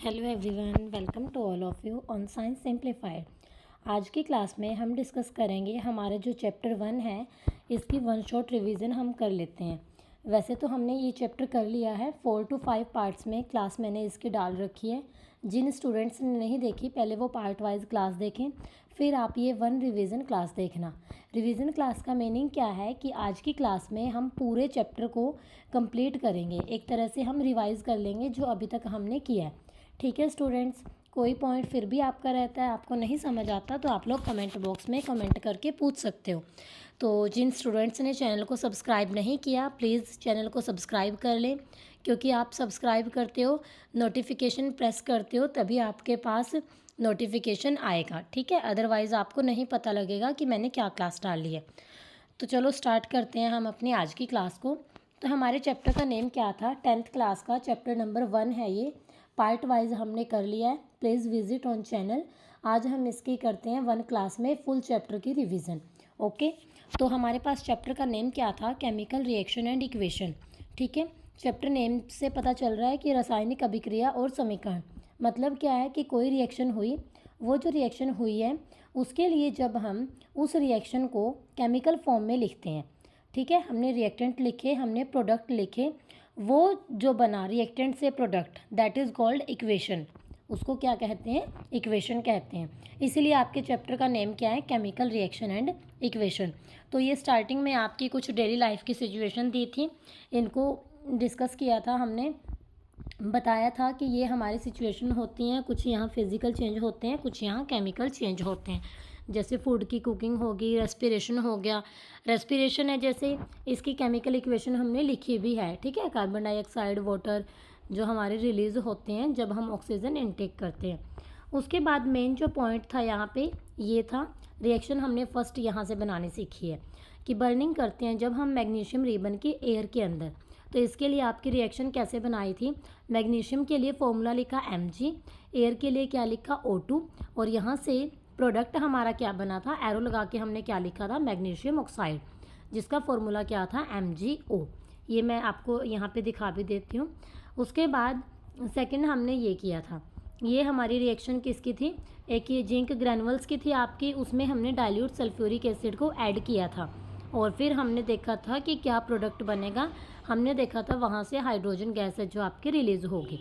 Hello everyone, welcome to all of you on science simplified. आज की class में हम डिस्कस करेंगे हमारे जो चैप्टर 1 है इसकी वन शॉट रिवीजन हम कर लेते हैं। वैसे तो हमने ये चैप्टर कर लिया है 4 to 5 पार्ट्स में, क्लास मैंने इसकी डाल रखी है। जिन स्टूडेंट्स ने नहीं देखी पहले वो पार्ट वाइज क्लास देखें, फिर आप ये वन रिवीजन क्लास देखना। रिवीजन क्लास का मीनिंग क्या है कि आज की क्लास में हम पूरे चैप्टर को कंप्लीट करेंगे, एक तरह से हम रिवाइज़ कर लेंगे जो अभी तक हमने किया है। ठीक है स्टूडेंट्स, कोई पॉइंट फिर भी आपका रहता है, आपको नहीं समझ आता तो आप लोग कमेंट बॉक्स में कमेंट करके पूछ सकते हो। तो जिन स्टूडेंट्स ने चैनल को सब्सक्राइब नहीं किया प्लीज़ चैनल को सब्सक्राइब कर लें, क्योंकि आप सब्सक्राइब करते हो, नोटिफिकेशन प्रेस करते हो तभी आपके पास नोटिफिकेशन आएगा। ठीक है, अदरवाइज़ आपको नहीं पता लगेगा कि मैंने क्या क्लास डाली है। तो चलो स्टार्ट करते हैं हम अपनी आज की क्लास को। तो हमारे चैप्टर का नेम क्या था, 10th क्लास का चैप्टर नंबर 1 है ये। पार्ट वाइज हमने कर लिया है, प्लीज़ विजिट ऑन चैनल। आज हम इसकी करते हैं 1 क्लास में फुल चैप्टर की रिवीजन। ओके, तो हमारे पास चैप्टर का नेम क्या था, केमिकल रिएक्शन एंड इक्वेशन। ठीक है, चैप्टर नेम से पता चल रहा है कि रासायनिक अभिक्रिया और समीकरण। मतलब क्या है कि कोई रिएक्शन हुई, वो जो रिएक्शन हुई है उसके लिए जब हम उस रिएक्शन को केमिकल फॉर्म में लिखते हैं, ठीक है, हमने रिएक्टेंट लिखे, हमने प्रोडक्ट लिखे, वो जो बना रिएक्टेंट से product that is called equation. उसको क्या कहते हैं, इक्वेशन कहते हैं। इसीलिए आपके चैप्टर का नेम क्या है, केमिकल रिएक्शन एंड इक्वेशन। तो ये स्टार्टिंग में आपकी कुछ डेली लाइफ की सिचुएशन दी थी, इनको डिस्कस किया था हमने, बताया था कि ये हमारी सिचुएशन होती हैं, कुछ यहाँ फिज़िकल चेंज होते हैं, कुछ यहाँ केमिकल चेंज होते हैं। जैसे फूड की कुकिंग होगी, रेस्पिरेशन हो गया, रेस्पिरेशन है जैसे, इसकी केमिकल इक्वेशन हमने लिखी भी है। ठीक है, कार्बन डाइऑक्साइड, वाटर जो हमारे रिलीज़ होते हैं जब हम ऑक्सीजन इनटेक करते हैं। उसके बाद मेन जो पॉइंट था यहाँ पे ये था, रिएक्शन हमने फर्स्ट यहाँ से बनानी सीखी है कि बर्निंग करते हैं जब हम मैग्नीशियम रिबन की एयर के अंदर। तो इसके लिए आपकी रिएक्शन कैसे बनाई थी, मैग्नीशियम के लिए फॉर्मूला लिखा Mg, एयर के लिए क्या लिखा O2, और यहाँ से प्रोडक्ट हमारा क्या बना था, एरो लगा के हमने क्या लिखा था, मैग्नीशियम ऑक्साइड, जिसका फॉर्मूला क्या था MgO। ये मैं आपको यहाँ पे दिखा भी देती हूँ। उसके बाद सेकंड हमने ये किया था, ये हमारी रिएक्शन किसकी थी, एक ये जिंक ग्रैनुअल्स की थी आपकी, उसमें हमने डाइल्यूट सल्फ्यूरिक एसिड को ऐड किया था और फिर हमने देखा था कि क्या प्रोडक्ट बनेगा। हमने देखा था वहाँ से हाइड्रोजन गैस है जो आपकी रिलीज़ होगी,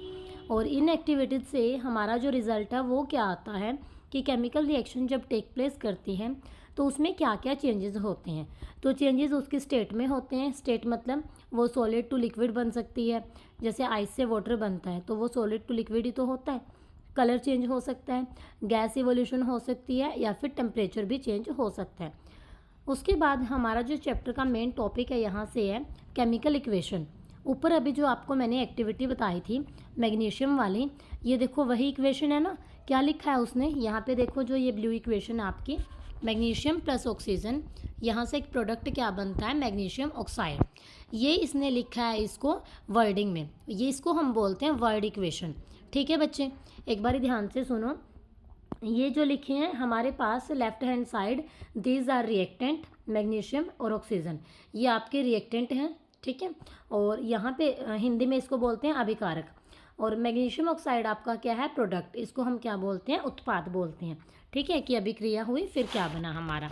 और इन एक्टिविटीज़ से हमारा जो रिज़ल्ट है वो क्या आता है कि केमिकल रिएक्शन जब टेक प्लेस करती है तो उसमें क्या क्या चेंजेस होते हैं। तो चेंजेस उसकी स्टेट में होते हैं, स्टेट मतलब वो सॉलिड टू लिक्विड बन सकती है, जैसे आइस से वाटर बनता है तो वो सॉलिड टू लिक्विड ही तो होता है। कलर चेंज हो सकता है, गैस इवोल्यूशन हो सकती है, या फिर टेम्परेचर भी चेंज हो सकता है। उसके बाद हमारा जो चैप्टर का मेन टॉपिक है यहाँ से है केमिकल इक्वेशन। ऊपर अभी जो आपको मैंने एक्टिविटी बताई थी मैग्नीशियम वाली, ये देखो वही इक्वेशन है ना, क्या लिखा है उसने यहाँ पे देखो, जो ये ब्लू इक्वेशन आपकी, मैग्नीशियम प्लस ऑक्सीजन, यहाँ से एक प्रोडक्ट क्या बनता है, मैग्नीशियम ऑक्साइड। ये इसने लिखा है इसको वर्डिंग में, ये इसको हम बोलते हैं वर्ड इक्वेशन। ठीक है बच्चे, एक बार ध्यान से सुनो, ये जो लिखे हैं हमारे पास left hand side, these are reactant, magnesium और ऑक्सीजन, ये आपके रिएक्टेंट हैं। ठीक है, और यहाँ पे हिंदी में इसको बोलते हैं अभिकारक, और मैग्नीशियम ऑक्साइड आपका क्या है, प्रोडक्ट, इसको हम क्या बोलते हैं, उत्पाद बोलते हैं। ठीक है, कि अभिक्रिया हुई फिर क्या बना हमारा।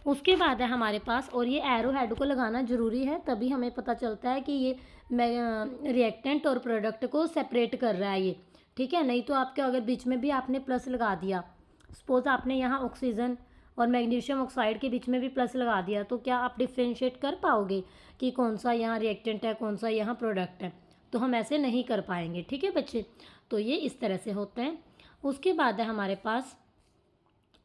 उसके बाद है हमारे पास, और ये एरो हेड को लगाना ज़रूरी है तभी हमें पता चलता है कि ये रिएक्टेंट और प्रोडक्ट को सेपरेट कर रहा है ये। ठीक है, नहीं तो आपके अगर बीच में भी आपने प्लस लगा दिया, सपोज आपने यहाँ ऑक्सीजन और मैग्नीशियम ऑक्साइड के बीच में भी प्लस लगा दिया, तो क्या आप डिफ्रेंशिएट कर पाओगे कि कौन सा यहाँ रिएक्टेंट है, कौन सा यहाँ प्रोडक्ट है, तो हम ऐसे नहीं कर पाएंगे। ठीक है बच्चे, तो ये इस तरह से होते हैं। उसके बाद है हमारे पास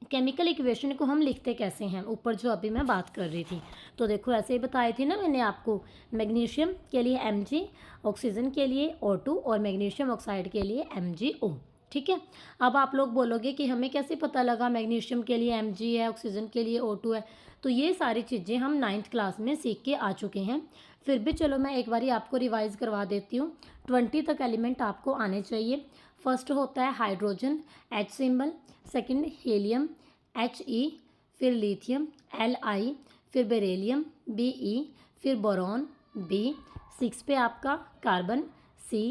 केमिकल इक्वेशन को हम लिखते कैसे हैं, ऊपर जो अभी मैं बात कर रही थी, तो देखो ऐसे ही बताई थी ना मैंने आपको, मैग्नीशियम के लिए Mg, ऑक्सीजन के लिए O2 और मैग्नीशियम ऑक्साइड के लिए MgO। ठीक है, अब आप लोग बोलोगे कि हमें कैसे पता लगा मैग्नीशियम के लिए Mg है, ऑक्सीजन के लिए O2 है। तो ये सारी चीज़ें हम 9th क्लास में सीख के आ चुके हैं, फिर भी चलो मैं एक बारी आपको रिवाइज़ करवा देती हूँ। 20 तक एलिमेंट आपको आने चाहिए। फर्स्ट होता है hydrogen, H symbol, second helium He, फिर लिथियम Li, फिर बेरिलियम Be, फिर बोरॉन B, 6 पे आपका कार्बन C,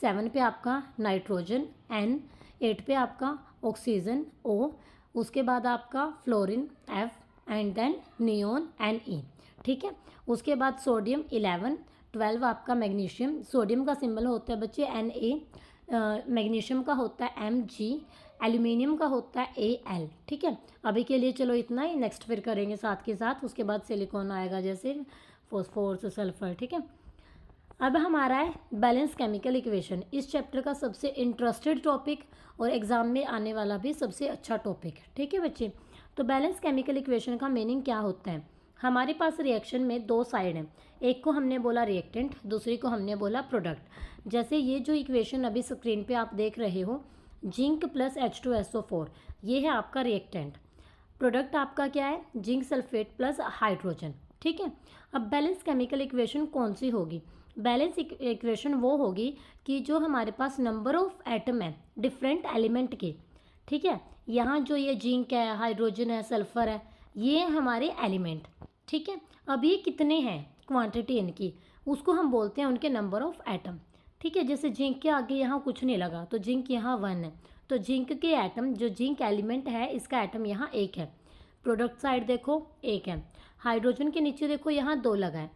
7 पे आपका नाइट्रोजन N, 8 पे आपका ऑक्सीजन O, उसके बाद आपका fluorine F and then neon Ne, ठीक है। उसके बाद सोडियम 11, 12 आपका मैग्नीशियम, सोडियम का सिंबल होता है बच्चे Na, मैग्नीशियम का होता है Mg, एल्यूमिनियम का होता है Al, ठीक है। अभी के लिए चलो इतना ही, नेक्स्ट फिर करेंगे साथ के साथ, उसके बाद सिलिकॉन आएगा जैसे फॉस्फोरस, सल्फर, ठीक है। अब हमारा है बैलेंस केमिकल इक्वेशन, इस चैप्टर का सबसे इंटरेस्टेड टॉपिक और एग्जाम में आने वाला भी सबसे अच्छा टॉपिक, ठीक है बच्चे। तो बैलेंस केमिकल इक्वेशन का मीनिंग क्या होता है? हमारे पास रिएक्शन में दो साइड हैं, एक को हमने बोला रिएक्टेंट, दूसरी को हमने बोला प्रोडक्ट। जैसे ये जो इक्वेशन अभी स्क्रीन पे आप देख रहे हो, जिंक प्लस H2SO4, ये है आपका रिएक्टेंट। प्रोडक्ट आपका क्या है? जिंक सल्फेट प्लस हाइड्रोजन, ठीक है। अब बैलेंस केमिकल इक्वेशन कौन सी होगी? बैलेंस इक्वेशन वो होगी कि जो हमारे पास नंबर ऑफ एटम है डिफरेंट एलिमेंट के, ठीक है। यहाँ जो ये जिंक है, हाइड्रोजन है, सल्फर है, ये हमारे एलिमेंट, ठीक है। अब ये कितने हैं क्वांटिटी इनकी, उसको हम बोलते हैं उनके नंबर ऑफ एटम, ठीक है। जैसे जिंक के आगे यहाँ कुछ नहीं लगा तो जिंक यहाँ 1 है, तो जिंक के एटम, जो जिंक एलिमेंट है इसका एटम यहाँ 1 है। प्रोडक्ट साइड देखो 1 है। हाइड्रोजन के नीचे देखो यहाँ 2 लगा है,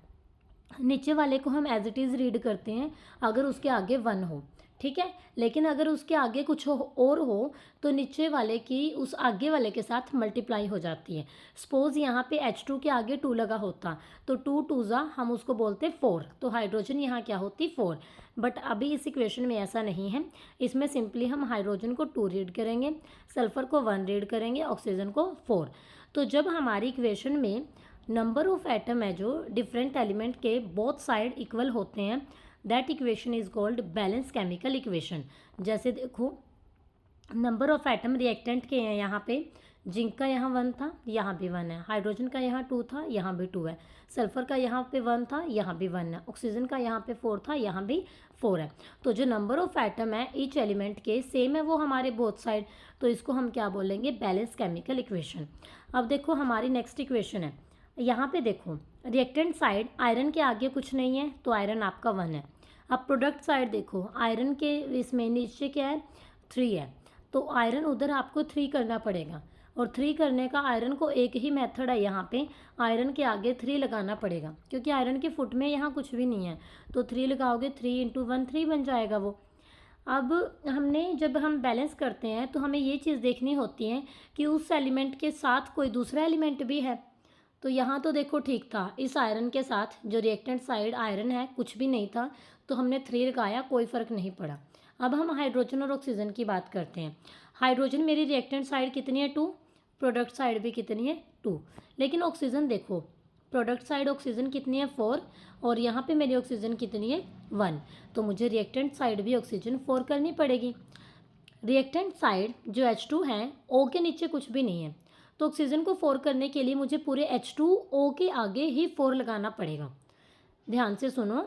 नीचे वाले को हम एज इट इज़ रीड करते हैं अगर उसके आगे 1 हो, ठीक है। लेकिन अगर उसके आगे कुछ और हो तो नीचे वाले की उस आगे वाले के साथ मल्टीप्लाई हो जाती है। सपोज़ यहाँ पे H2 के आगे 2 लगा होता तो 2 2 हम उसको बोलते 4, तो हाइड्रोजन यहाँ क्या होती 4। बट अभी इस इक्वेशन में ऐसा नहीं है, इसमें सिंपली हम हाइड्रोजन को 2 रीड करेंगे, सल्फर को 1 रीड करेंगे, ऑक्सीजन को 4। तो जब हमारी इक्वेशन में नंबर ऑफ एटम है जो डिफरेंट एलिमेंट के बोथ साइड इक्वल होते हैं, that equation is called balance chemical equation. जैसे देखो नंबर ऑफ एटम रिएक्टेंट के हैं, यहाँ पे जिंक का यहाँ 1 था, यहाँ भी 1 है, हाइड्रोजन का यहाँ 2 था, यहाँ भी 2 है, सल्फर का यहाँ पे 1 था, यहाँ भी 1 है, ऑक्सीजन का यहाँ पे 4 था, यहाँ भी 4 है। तो जो नंबर ऑफ एटम है ईच एलिमेंट के सेम है वो हमारे बोथ साइड, तो इसको हम क्या बोलेंगे? Balance chemical equation. अब देखो हमारी नेक्स्ट इक्वेशन है, यहाँ पे देखो रिएक्टेंट साइड आयरन के आगे कुछ नहीं है तो आयरन आपका 1 है। अब प्रोडक्ट साइड देखो, आयरन के इसमें नीचे क्या है? 3 है, तो आयरन उधर आपको 3 करना पड़ेगा, और 3 करने का आयरन को एक ही मेथड है, यहाँ पे आयरन के आगे 3 लगाना पड़ेगा, क्योंकि आयरन के फुट में यहाँ कुछ भी नहीं है, तो 3 लगाओगे, 3 × 1 3 बन जाएगा वो। अब हमने जब हम बैलेंस करते हैं तो हमें ये चीज़ देखनी होती है कि उस एलिमेंट के साथ कोई दूसरा एलिमेंट भी है। तो यहाँ तो देखो ठीक था, इस आयरन के साथ जो रिएक्टेंट साइड आयरन है कुछ भी नहीं था, तो हमने 3 लगाया, कोई फ़र्क नहीं पड़ा। अब हम हाइड्रोजन और ऑक्सीजन की बात करते हैं। हाइड्रोजन मेरी रिएक्टेंट साइड कितनी है? 2, प्रोडक्ट साइड भी कितनी है? 2। लेकिन ऑक्सीजन देखो, प्रोडक्ट साइड ऑक्सीजन कितनी है? 4, और यहाँ पे मेरी ऑक्सीजन कितनी है? 1, तो मुझे रिएक्टेंट साइड भी ऑक्सीजन 4 करनी पड़ेगी। रिएक्टेंट साइड जो H2 है, O के नीचे कुछ भी नहीं है, तो ऑक्सीजन को 4 करने के लिए मुझे पूरे H2O के आगे ही 4 लगाना पड़ेगा। ध्यान से सुनो,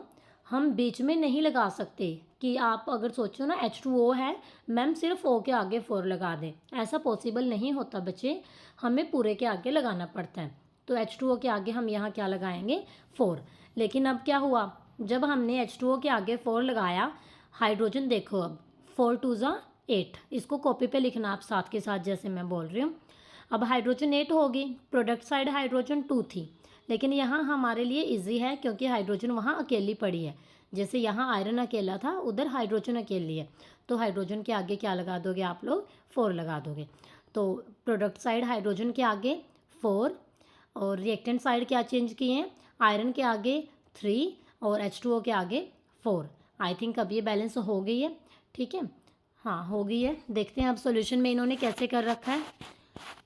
हम बीच में नहीं लगा सकते कि आप अगर सोचो ना H2O है, मैम सिर्फ O के आगे 4 लगा दें, ऐसा पॉसिबल नहीं होता बच्चे, हमें पूरे के आगे लगाना पड़ता है। तो H2O के आगे हम यहाँ क्या लगाएंगे? 4। लेकिन अब क्या हुआ, जब हमने H2O के आगे 4 लगाया, हाइड्रोजन देखो अब 4 2 8, इसको कॉपी पे लिखना आप साथ के साथ जैसे मैं बोल रही हूँ। अब हाइड्रोजन 8 होगी, प्रोडक्ट साइड हाइड्रोजन 2 थी, लेकिन यहाँ हमारे लिए इजी है क्योंकि हाइड्रोजन वहाँ अकेली पड़ी है। जैसे यहाँ आयरन अकेला था, उधर हाइड्रोजन अकेली है, तो हाइड्रोजन के आगे क्या लगा दोगे आप लोग? 4 लगा दोगे। तो प्रोडक्ट साइड हाइड्रोजन के आगे 4, और रिएक्टेंट साइड क्या चेंज किए हैं? आयरन के आगे 3 और H2O के आगे 4। आई थिंक अब ये बैलेंस हो गई है, ठीक है, हाँ हो गई है। देखते हैं अब सॉल्यूशन में इन्होंने कैसे कर रखा है।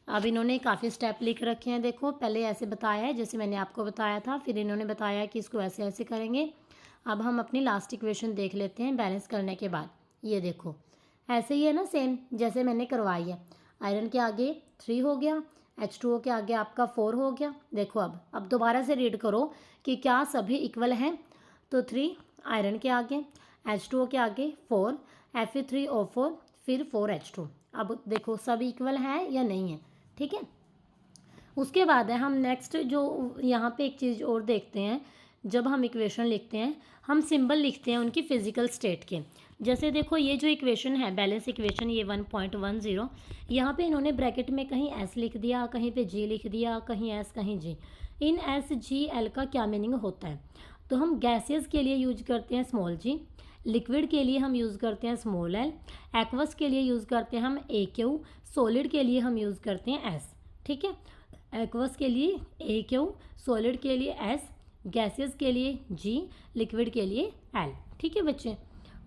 अब इन्होंने काफ़ी स्टेप लिख रखे हैं, देखो पहले ऐसे बताया है जैसे मैंने आपको बताया था, फिर इन्होंने बताया कि इसको ऐसे ऐसे करेंगे। अब हम अपनी लास्ट इक्वेशन देख लेते हैं बैलेंस करने के बाद। ये देखो ऐसे ही है ना, सेम जैसे मैंने करवाई है। आयरन के आगे 3 हो गया, H2O के आगे आपका 4 हो गया। देखो अब दोबारा से रीड करो कि क्या सभी इक्वल हैं, तो 3 आयरन के आगे, H2O के आगे 4, Fe3O4, फिर 4H2। अब देखो सब इक्वल है या नहीं है, ठीक है। उसके बाद है हम नेक्स्ट जो यहाँ पे एक चीज़ और देखते हैं, जब हम इक्वेशन लिखते हैं हम सिंबल लिखते हैं उनकी फिजिकल स्टेट के। जैसे देखो ये जो इक्वेशन है बैलेंस इक्वेशन ये 1.10, यहाँ पे इन्होंने ब्रैकेट में कहीं एस लिख दिया, कहीं पे जी लिख दिया, कहीं एस कहीं जी। इन एस जी एल का क्या मीनिंग होता है? तो हम गैसेस के लिए यूज करते हैं स्मॉल जी, लिक्विड के लिए हम यूज़ करते हैं स्मॉल एल, एक्वस के लिए यूज़ करते हैं हम ए क्यू, सॉलिड के लिए हम यूज़ करते हैं एस। ठीक है, एक्वस के लिए ए क्यू, सॉलिड के लिए एस, गैसेस के लिए जी, लिक्विड के लिए एल। ठीक है बच्चे,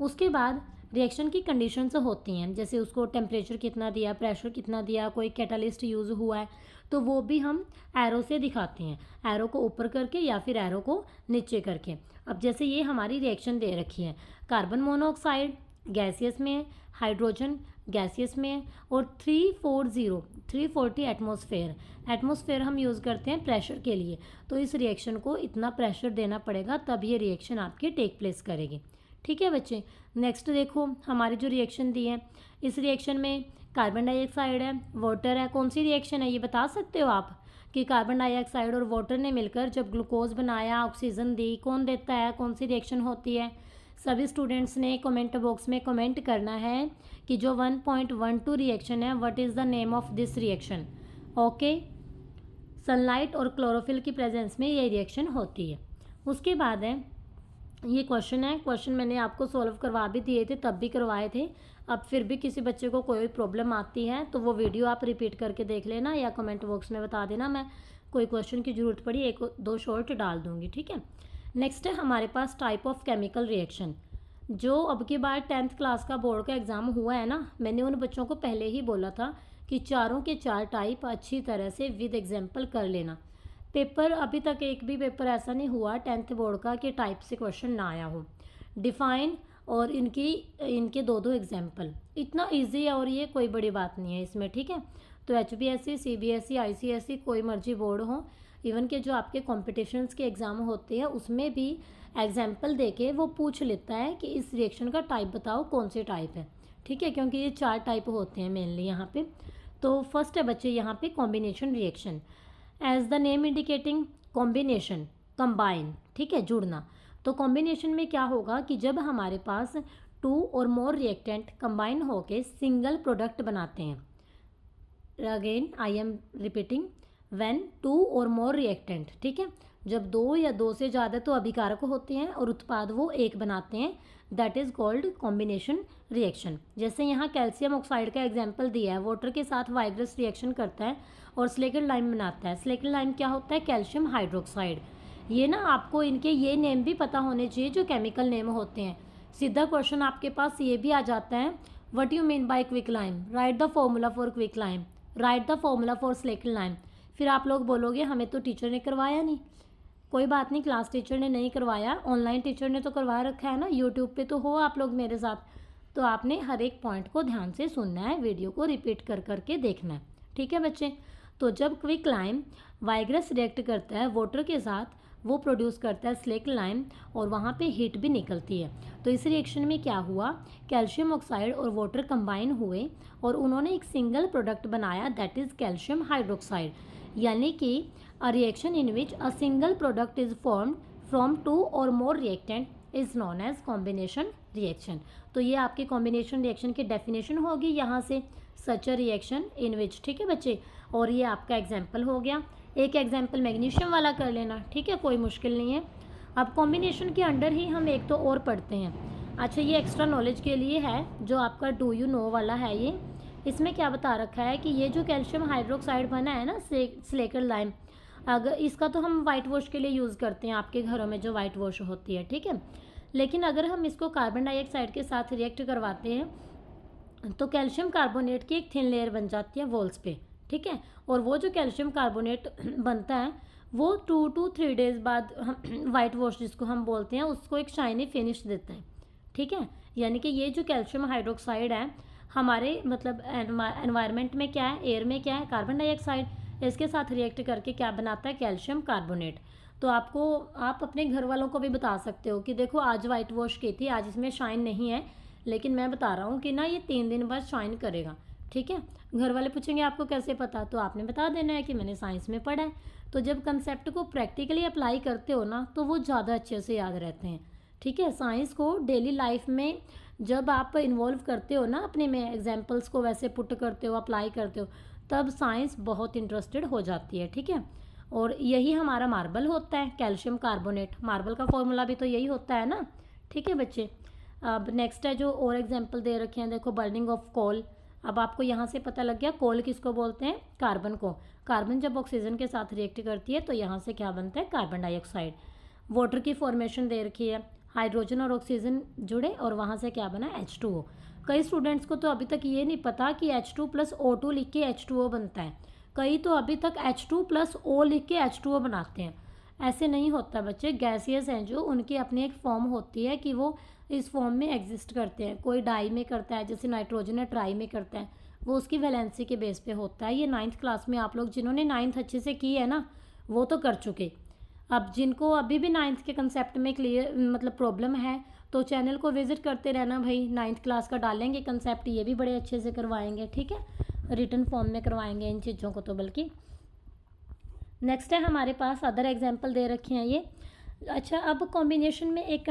उसके बाद रिएक्शन की कंडीशंस होती हैं, जैसे उसको टेम्परेचर कितना दिया, प्रेशर कितना दिया, कोई कैटालिस्ट यूज़ हुआ है, तो वो भी हम एरो से दिखाते हैं, एरो को ऊपर करके या फिर एरो को नीचे करके। अब जैसे ये हमारी रिएक्शन दे रखी है, कार्बन मोनोऑक्साइड गैसियस में है, हाइड्रोजन गैसियस में है, और 340 एटमॉस्फेयर हम यूज़ करते हैं प्रेशर के लिए। तो इस रिएक्शन को इतना प्रेशर देना पड़ेगा तब ये रिएक्शन आपकी टेक प्लेस करेगी। ठीक है बच्चे, नेक्स्ट देखो हमारी जो रिएक्शन दी है, इस रिएक्शन में कार्बन डाइऑक्साइड है, वाटर है। कौन सी रिएक्शन है ये बता सकते हो आप कि कार्बन डाइऑक्साइड और वाटर ने मिलकर जब ग्लूकोज बनाया, ऑक्सीजन दी, कौन देता है, कौन सी रिएक्शन होती है? सभी स्टूडेंट्स ने कमेंट बॉक्स में कमेंट करना है कि जो 1.12 रिएक्शन है, what is the name of this reaction. Okay, sunlight और क्लोरोफिल की प्रेजेंस में ये रिएक्शन होती है। उसके बाद है ये क्वेश्चन है, क्वेश्चन मैंने आपको सॉल्व करवा भी दिए थे, तब भी करवाए थे। अब फिर भी किसी बच्चे को कोई प्रॉब्लम आती है तो वो वीडियो आप रिपीट करके देख लेना या कमेंट बॉक्स में बता देना, मैं कोई क्वेश्चन की ज़रूरत पड़ी एक दो शॉर्ट डाल दूँगी। ठीक है, नेक्स्ट है हमारे पास टाइप ऑफ केमिकल रिएक्शन। जो अब की बार 10th क्लास का बोर्ड का एग्ज़ाम हुआ है ना, मैंने उन बच्चों को पहले ही बोला था कि चारों के चार टाइप अच्छी तरह से विद एग्जाम्पल कर लेना। पेपर अभी तक एक भी पेपर ऐसा नहीं हुआ 10th बोर्ड का कि टाइप से क्वेश्चन ना आया हो। डिफाइन और इनके दो एग्जाम्पल, इतना इजी है और ये कोई बड़ी बात नहीं है इसमें। ठीक है, तो HBSE, CBSE, ICSE कोई मर्जी बोर्ड हो, इवन के जो आपके कॉम्पिटिशन्स के एग्ज़ाम होते हैं उसमें भी एग्जाम्पल देके वो पूछ लेता है कि इस रिएक्शन का टाइप बताओ कौन से टाइप है। ठीक है, क्योंकि ये 4 टाइप होते हैं मेनली यहाँ पे। तो फर्स्ट है बच्चे यहाँ पे combination reaction, as the name indicating combination, combine. ठीक है, जुड़ना। तो कॉम्बिनेशन में क्या होगा कि जब हमारे पास 2 और मोर रिएक्टेंट कंबाइन होके सिंगल प्रोडक्ट बनाते हैं, again I am repeating, when 2 or more reactant, ठीक है, जब 2 या 2 से ज़्यादा तो अभिकारक होते हैं और उत्पाद वो एक बनाते हैं, that is called combination reaction. जैसे यहाँ कैल्शियम ऑक्साइड का एग्जाम्पल दिया है, वाटर के साथ वाइग्रस रिएक्शन करता है और स्लेकेट लाइम बनाता है। स्लेकेट लाइम क्या होता है? Calcium hydroxide. ये ना आपको इनके ये नेम भी पता होने चाहिए जो केमिकल नेम होते हैं। सीधा क्वेश्चन आपके पास ये भी आ जाता है, what you mean by quick lime, right the formula for quick lime, right the formula for slaked lime. फिर आप लोग बोलोगे हमें तो टीचर ने करवाया नहीं। कोई बात नहीं, क्लास टीचर ने नहीं करवाया, ऑनलाइन टीचर ने तो करवा रखा है ना, यूट्यूब पे तो हो आप लोग मेरे साथ। तो आपने हर एक पॉइंट को ध्यान से सुनना है, वीडियो को रिपीट कर करके देखना है। ठीक है बच्चे, तो जब क्विक लाइम वाइग्रस रिएक्ट करता है वाटर के साथ, वो प्रोड्यूस करता है स्लेकेट लाइम और वहाँ पे हीट भी निकलती है। तो इस रिएक्शन में क्या हुआ, कैल्शियम ऑक्साइड और वाटर कंबाइन हुए और उन्होंने एक सिंगल प्रोडक्ट बनाया, दैट इज़ कैल्शियम हाइड्रोक्साइड। यानी कि a reaction in which a single product is formed from 2 or more reactant is known as combination reaction। तो ये आपके combination reaction की definition होगी यहाँ से, such a reaction in which। ठीक है बच्चे, और ये आपका एग्जाम्पल हो गया। एक एग्जाम्पल मैग्नीशियम वाला कर लेना, ठीक है, कोई मुश्किल नहीं है। अब कॉम्बिनेशन के अंडर ही हम एक तो और पढ़ते हैं। अच्छा, ये एक्स्ट्रा नॉलेज के लिए है जो आपका डू यू नो वाला है। ये इसमें क्या बता रखा है कि ये जो कैल्शियम हाइड्रोक्साइड बना है ना स्लेकेट लाइम, अगर इसका तो हम वाइट वॉश के लिए यूज़ करते हैं आपके घरों में जो वाइट वॉश होती है, ठीक है। लेकिन अगर हम इसको कार्बन डाइऑक्साइड के साथ रिएक्ट करवाते हैं तो कैल्शियम कार्बोनेट की एक थिन लेयर बन जाती है वॉल्स पे, ठीक है। और वो जो कैल्शियम कार्बोनेट बनता है वो 2 to 3 डेज़ बाद हम वाइट वॉश जिसको हम बोलते हैं उसको एक शाइनी फिनिश देता है, ठीक है। यानी कि ये जो कैल्शियम हाइड्रोक्साइड है हमारे मतलब एनवायरनमेंट में क्या है, एयर में क्या है, कार्बन डाइऑक्साइड, इसके साथ रिएक्ट करके क्या बनाता है, कैल्शियम कार्बोनेट। तो आप अपने घर वालों को भी बता सकते हो कि देखो आज वाइट वॉश की थी, आज इसमें शाइन नहीं है, लेकिन मैं बता रहा हूँ कि ना ये 3 दिन बाद शाइन करेगा, ठीक है। घर वाले पूछेंगे आपको कैसे पता, तो आपने बता देना है कि मैंने साइंस में पढ़ा है। तो जब कंसेप्ट को प्रैक्टिकली अप्लाई करते हो ना तो वो ज़्यादा अच्छे से याद रहते हैं, ठीक है। साइंस को डेली लाइफ में जब आप इन्वॉल्व करते हो ना, अपने में एग्जाम्पल्स को वैसे पुट करते हो, अप्लाई करते हो, तब साइंस बहुत इंटरेस्टेड हो जाती है। ठीक है। और यही हमारा मार्बल होता है, कैल्शियम कार्बोनेट। मार्बल का फॉर्मूला भी तो यही होता है ना। ठीक है बच्चे। अब नेक्स्ट है जो और एग्जाम्पल दे रखे हैं, देखो बर्निंग ऑफ कोल। अब आपको यहाँ से पता लग गया कोल किसको बोलते हैं, कार्बन को। कार्बन जब ऑक्सीजन के साथ रिएक्ट करती है तो यहाँ से क्या बनता है, कार्बन डाइऑक्साइड। वाटर की फॉर्मेशन दे रखी है, हाइड्रोजन और ऑक्सीजन जुड़े और वहाँ से क्या बना, H2O। कई स्टूडेंट्स को तो अभी तक ये नहीं पता कि H2 + O2 लिख के H2O बनता है। कई तो अभी तक H2 + O लिख के H2O बनाते हैं। ऐसे नहीं होता बच्चे। गैसियस हैं जो, उनकी अपनी एक फॉर्म होती है कि वो इस फॉर्म में एग्जिस्ट करते हैं। कोई डाई में करता है, जैसे नाइट्रोजन है ट्राई में करता है, वो उसकी वैलेंसी के बेस पे होता है। ये 9th क्लास में आप लोग जिन्होंने 9th अच्छे से की है ना, वो तो कर चुके। अब जिनको अभी भी 9th के कंसेप्ट में क्लियर मतलब प्रॉब्लम है, तो चैनल को विजिट करते रहना भाई। 9th क्लास का डालेंगे कंसेप्ट, ये भी बड़े अच्छे से करवाएंगे। ठीक है, रिटन फॉर्म में करवाएंगे इन चीज़ों को तो। बल्कि नेक्स्ट है हमारे पास अदर एग्जाम्पल दे रखे हैं ये। अच्छा, अब कॉम्बिनेशन में एक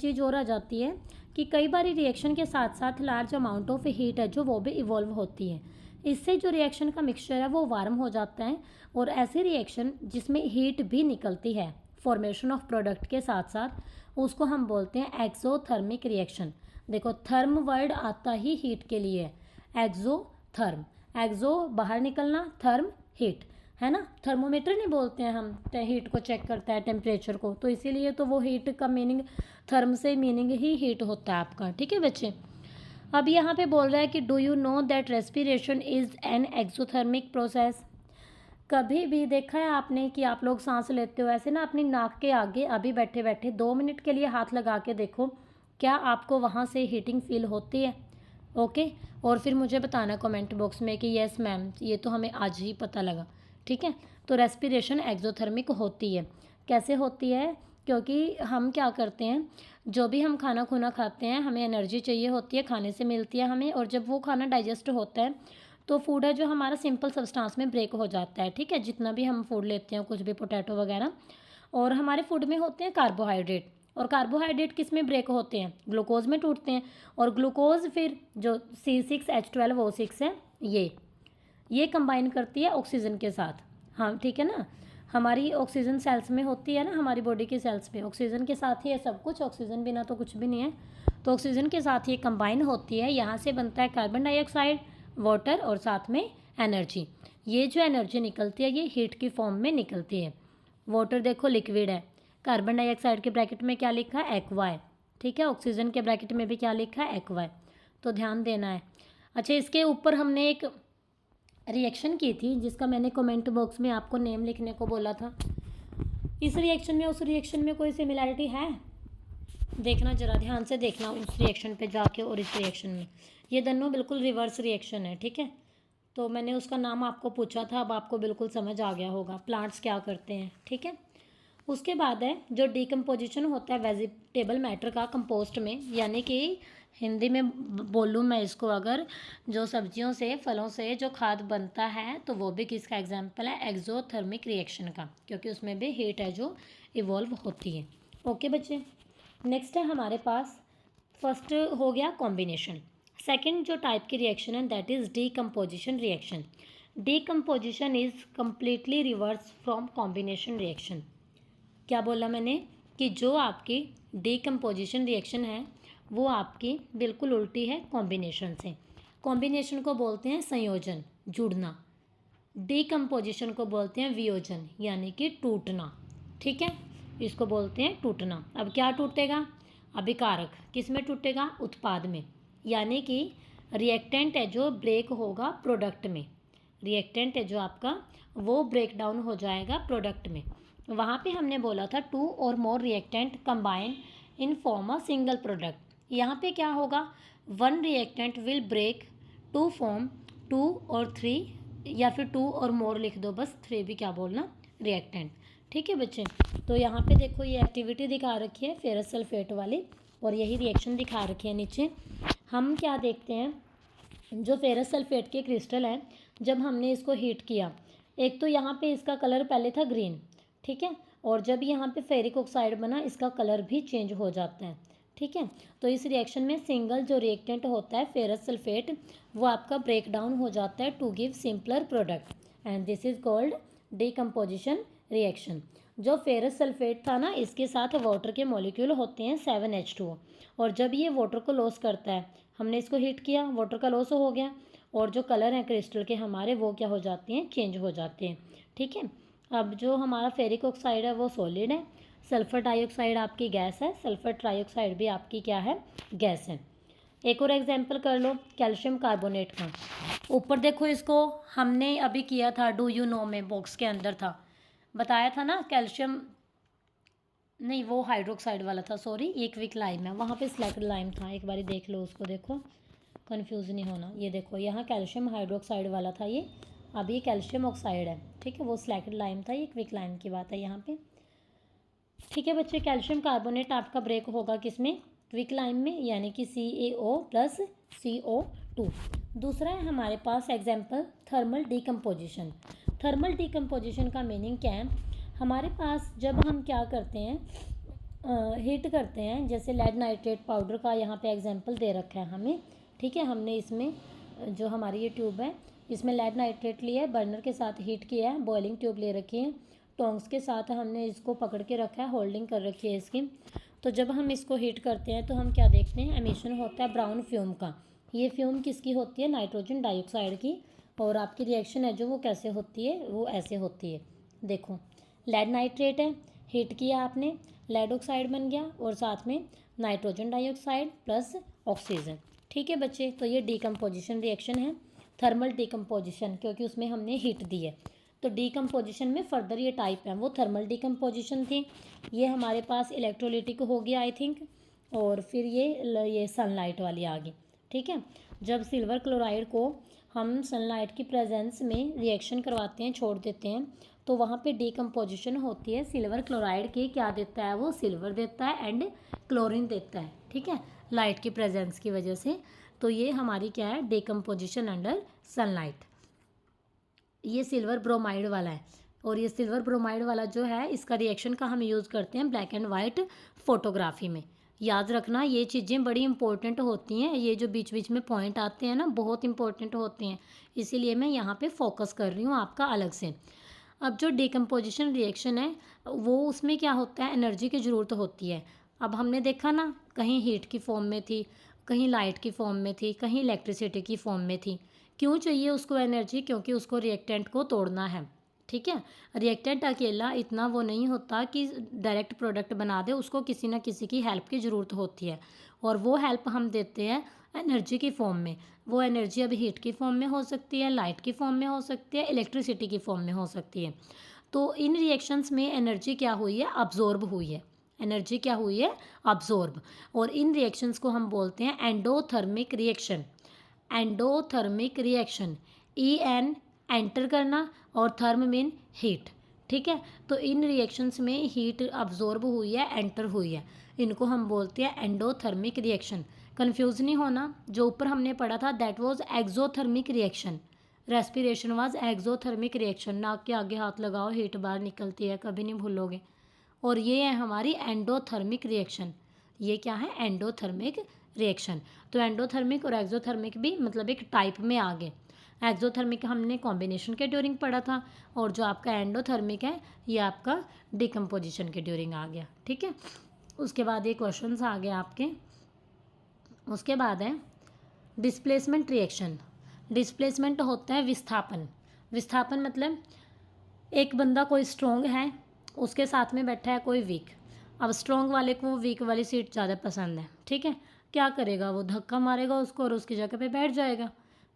चीज़ और आ जाती है कि कई बार रिएक्शन के साथ साथ लार्ज अमाउंट ऑफ हीट है जो वो भी इवॉल्व होती है। इससे जो रिएक्शन का मिक्सचर है वो वार्म हो जाता है। और ऐसी रिएक्शन जिसमें हीट भी निकलती है फॉर्मेशन ऑफ प्रोडक्ट के साथ साथ, उसको हम बोलते हैं एक्सोथर्मिक रिएक्शन। देखो थर्म वर्ड आता ही हीट के लिए है, एक्सोथर्म। एक्सो बाहर निकलना, थर्म हीट, है ना। थर्मोमीटर नहीं बोलते हैं हम, हीट को चेक करता है, टेम्परेचर को, तो इसीलिए तो वो हीट का मीनिंग, थर्म से मीनिंग ही हीट होता है आपका। ठीक है बच्चे। अब यहाँ पे बोल रहा है कि do you know that respiration is an exothermic process. कभी भी देखा है आपने कि आप लोग सांस लेते हो ऐसे ना अपनी नाक के आगे, अभी बैठे बैठे 2 मिनट के लिए हाथ लगा के देखो, क्या आपको वहाँ से हीटिंग फील होती है? ओके। और फिर मुझे बताना कमेंट बॉक्स में कि यस मैम, ये तो हमें आज ही पता लगा। ठीक है। तो रेस्पिरेशन एक्सोथर्मिक होती है। कैसे होती है? क्योंकि हम क्या करते हैं, जो भी हम खाना खुना खाते हैं, हमें एनर्जी चाहिए होती है, खाने से मिलती है हमें। और जब वो खाना डाइजेस्ट होता है तो फूड है जो हमारा सिंपल सब्सटेंस में ब्रेक हो जाता है। ठीक है, जितना भी हम फूड लेते हैं, कुछ भी पोटैटो वगैरह, और हमारे फूड में होते हैं कार्बोहाइड्रेट। और कार्बोहाइड्रेट किस में ब्रेक होते हैं, ग्लूकोज में टूटते हैं। और ग्लूकोज फिर जो C6H12O6 है, ये कंबाइन करती है ऑक्सीजन के साथ। हाँ ठीक है ना, हमारी ऑक्सीजन सेल्स में होती है ना, हमारी बॉडी की सेल्स में ऑक्सीजन के साथ ही है सब कुछ, ऑक्सीजन बिना तो कुछ भी नहीं है। तो ऑक्सीजन के साथ ये कंबाइन होती है, यहाँ से बनता है कार्बन डाइऑक्साइड, वाटर और साथ में एनर्जी। ये जो एनर्जी निकलती है ये हीट की फॉर्म में निकलती है। वाटर देखो लिक्विड है, कार्बन डाइऑक्साइड के ब्रैकेट में क्या लिखा है, एक्वा है। ठीक है, ऑक्सीजन के ब्रैकेट में भी क्या लिखा है, एक्वा है। तो ध्यान देना है। अच्छा, इसके ऊपर हमने एक रिएक्शन की थी जिसका मैंने कमेंट बॉक्स में आपको नेम लिखने को बोला था। इस रिएक्शन में उस रिएक्शन में कोई सिमिलैरिटी है? देखना जरा ध्यान से देखना उस रिएक्शन पे जाके और इस रिएक्शन में, ये दोनों बिल्कुल रिवर्स रिएक्शन है। ठीक है, तो मैंने उसका नाम आपको पूछा था, अब आपको बिल्कुल समझ आ गया होगा प्लांट्स क्या करते हैं। ठीक है, उसके बाद है जो डिकम्पोजिशन होता है वेजिटेबल मैटर का कंपोस्ट में, यानी कि हिंदी में बोलूँ मैं इसको अगर, जो सब्जियों से फलों से जो खाद बनता है, तो वो भी किसका एग्जाम्पल है, एक्सोथर्मिक रिएक्शन का, क्योंकि उसमें भी हीट है जो इवॉल्व होती है। ओके बच्चे, नेक्स्ट है हमारे पास, फर्स्ट हो गया कॉम्बिनेशन। सेकंड जो टाइप की रिएक्शन है that is decomposition reaction. Decomposition is completely reverse from combination reaction. क्या बोला मैंने कि जो आपकी डीकम्पोजिशन रिएक्शन है वो आपकी बिल्कुल उल्टी है कॉम्बिनेशन से। कॉम्बिनेशन को बोलते हैं संयोजन, जुड़ना। डीकम्पोजिशन को बोलते हैं वियोजन, यानी कि टूटना। ठीक है, इसको बोलते हैं टूटना। अब क्या टूटेगा, अभिकारक किस में टूटेगा, उत्पाद में, यानी कि रिएक्टेंट है जो ब्रेक होगा प्रोडक्ट में। रिएक्टेंट है जो आपका वो ब्रेक डाउन हो जाएगा प्रोडक्ट में। वहाँ पे हमने बोला था 2 or more reactant combine in form a single product. यहाँ पे क्या होगा, 1 reactant will break to form 2 or 3, या फिर 2 और मोर लिख दो बस, 3 भी क्या बोलना, रिएक्टेंट। ठीक है बच्चे, तो यहाँ पे देखो ये एक्टिविटी दिखा रखी है फेरस सल्फेट वाली, और यही रिएक्शन दिखा रखी है नीचे। हम क्या देखते हैं, जो फेरस सल्फेट के क्रिस्टल है, जब हमने इसको हीट किया, एक तो यहाँ पे इसका कलर पहले था ग्रीन, ठीक है, और जब यहाँ पे फेरिक ऑक्साइड बना इसका कलर भी चेंज हो जाता है। ठीक है, तो इस रिएक्शन में सिंगल जो रिएक्टेंट होता है फेरस सल्फेट वो आपका ब्रेक डाउन हो जाता है to give simpler product, and this is called decomposition reaction. जो फेरस सल्फेट था ना इसके साथ वाटर के मॉलिक्यूल होते हैं 7H2O, और जब ये वाटर को लॉस करता है, हमने इसको हीट किया, वाटर का लॉस हो गया, और जो कलर हैं क्रिस्टल के हमारे वो क्या हो जाते हैं, चेंज हो जाते हैं। ठीक है, अब जो हमारा फेरिक ऑक्साइड है वो सॉलिड है, सल्फर डाइऑक्साइड आपकी गैस है, सल्फर ट्राइऑक्साइड भी आपकी क्या है, गैस है। एक और एग्जांपल कर लो कैल्शियम कार्बोनेट का। ऊपर देखो, इसको हमने अभी किया था डू यू नो में, बॉक्स के अंदर था, बताया था ना कैल्शियम, नहीं वो हाइड्रोक्साइड वाला था, सॉरी ये क्विक लाइम है, वहाँ पे स्लैक्ड लाइम था, एक बार देख लो उसको, देखो कंफ्यूज नहीं होना। ये देखो यहाँ कैल्शियम हाइड्रोक्साइड वाला था ये, अब ये कैल्शियम ऑक्साइड है। ठीक है, वो स्लैक्ड लाइम था, ये क्विक लाइम की बात है यहाँ पे। ठीक है बच्चे, कैल्शियम कार्बोनेट आपका ब्रेक होगा किसमें, क्विक लाइम में, यानी कि CaO प्लस CO2। दूसरा है हमारे पास example thermal decomposition. Thermal decomposition का मीनिंग क्या है, हमारे पास जब हम क्या करते हैं, हीट करते हैं, जैसे लेड नाइट्रेट पाउडर का यहाँ पे एग्जांपल दे रखा है हमें। ठीक है, हमने इसमें जो हमारी ये ट्यूब है इसमें लेड नाइट्रेट लिया है, बर्नर के साथ हीट किया है, बॉइलिंग ट्यूब ले रखी है, टोंग्स के साथ हमने इसको पकड़ के रखा है, होल्डिंग कर रखी है इसकी। तो जब हम इसको हीट करते हैं तो हम क्या देखते हैं, एमिशन होता है ब्राउन फ्यूम का। ये फ्यूम किसकी होती है, नाइट्रोजन डाइऑक्साइड की, और आपकी रिएक्शन है जो वो कैसे होती है, वो ऐसे होती है। देखो लेड नाइट्रेट है, हीट किया आपने, लेड ऑक्साइड बन गया, और साथ में नाइट्रोजन डाइऑक्साइड प्लस ऑक्सीजन। ठीक है बच्चे, तो ये डीकम्पोजिशन रिएक्शन है, थर्मल डीकम्पोजिशन, क्योंकि उसमें हमने हीट दी है। तो डीकम्पोजिशन में फर्दर ये टाइप है, वो थर्मल डीकम्पोजिशन थी, ये हमारे पास इलेक्ट्रोलिटिक हो गया आई थिंक, और फिर ये सनलाइट वाली आ गई। ठीक है, जब सिल्वर क्लोराइड को हम सनलाइट की प्रेजेंस में रिएक्शन करवाते हैं, छोड़ देते हैं, तो वहाँ पे डीकम्पोजिशन होती है, सिल्वर क्लोराइड के क्या देता है, वो सिल्वर देता है एंड क्लोरीन देता है। ठीक है, लाइट की प्रेजेंस की वजह से, तो ये हमारी क्या है, डीकम्पोजिशन अंडर सनलाइट। ये सिल्वर ब्रोमाइड वाला है, और ये सिल्वर ब्रोमाइड वाला जो है इसका रिएक्शन का हम यूज़ करते हैं ब्लैक एंड वाइट फोटोग्राफी में। याद रखना ये चीज़ें बड़ी इंपॉर्टेंट होती हैं, ये जो बीच बीच में पॉइंट आते हैं ना बहुत इंपॉर्टेंट होते हैं, इसीलिए मैं यहाँ पे फोकस कर रही हूँ आपका अलग से। अब जो डिकम्पोजिशन रिएक्शन है वो उसमें क्या होता है, एनर्जी की ज़रूरत होती है। अब हमने देखा ना, कहीं हीट की फॉर्म में थी, कहीं लाइट की फॉर्म में थी, कहीं इलेक्ट्रिसिटी की फॉर्म में थी। क्यों चाहिए उसको एनर्जी, क्योंकि उसको रिएक्टेंट को तोड़ना है। ठीक है, रिएक्टेंट अकेला इतना वो नहीं होता कि डायरेक्ट प्रोडक्ट बना दे, उसको किसी ना किसी की हेल्प की ज़रूरत होती है, और वो हेल्प हम देते हैं एनर्जी की फॉर्म में। वो एनर्जी अब हीट की फॉर्म में हो सकती है, लाइट की फॉर्म में हो सकती है, इलेक्ट्रिसिटी की फॉर्म में हो सकती है। तो इन रिएक्शंस में एनर्जी क्या हुई है, अब्जॉर्ब हुई है, एनर्जी क्या हुई है, अब्जॉर्ब। और इन रिएक्शंस को हम बोलते हैं endothermic reaction. Endothermic reaction, EN enter करना और थर्म मीन हीट। ठीक है, तो इन रिएक्शंस में हीट अब्जॉर्ब हुई है, एंटर हुई है, इनको हम बोलते हैं एंडोथर्मिक रिएक्शन। कन्फ्यूज़ नहीं होना, जो ऊपर हमने पढ़ा था that was exothermic reaction, respiration was exothermic reaction. नाक के आगे हाथ लगाओ, हीट बाहर निकलती है, कभी नहीं भूलोगे। और ये है हमारी एंडोथर्मिक रिएक्शन, ये क्या है, एंडोथर्मिक रिएक्शन। तो एंडोथर्मिक और एक्सोथर्मिक भी मतलब एक टाइप में आ गए। एक्सोथर्मिक हमने कॉम्बिनेशन के ड्यूरिंग पढ़ा था, और जो आपका एंडोथर्मिक है ये आपका डिकम्पोजिशन के ड्यूरिंग आ गया। ठीक है, उसके बाद ये क्वेश्चंस आ गए आपके। उसके बाद है डिस्प्लेसमेंट रिएक्शन। डिस्प्लेसमेंट होता है विस्थापन। विस्थापन मतलब एक बंदा कोई स्ट्रॉन्ग है, उसके साथ में बैठा है कोई वीक। अब स्ट्रॉन्ग वाले को वीक वाली सीट ज़्यादा पसंद है। ठीक है, क्या करेगा, वो धक्का मारेगा उसको और उसकी जगह पे बैठ जाएगा।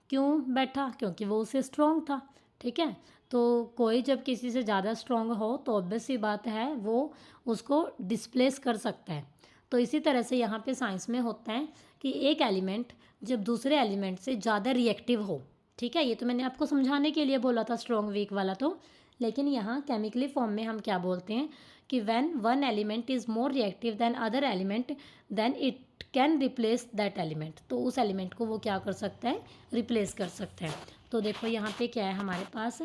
क्यों बैठा, क्योंकि वो उससे स्ट्रॉन्ग था। ठीक है, तो कोई जब किसी से ज़्यादा स्ट्रॉन्ग हो तो ऑब्वियस सी बात है वो उसको डिस्प्लेस कर सकता है। तो इसी तरह से यहाँ पे साइंस में होता है कि एक एलिमेंट जब दूसरे एलिमेंट से ज़्यादा रिएक्टिव हो। ठीक है, ये तो मैंने आपको समझाने के लिए बोला था स्ट्रॉन्ग वीक वाला, तो लेकिन यहाँ केमिकली फॉर्म में हम क्या बोलते हैं कि when one element is more reactive than other element then it can replace that element. तो उस एलिमेंट को वो क्या कर सकता है, रिप्लेस कर सकता है। तो देखो यहाँ पे क्या है हमारे पास,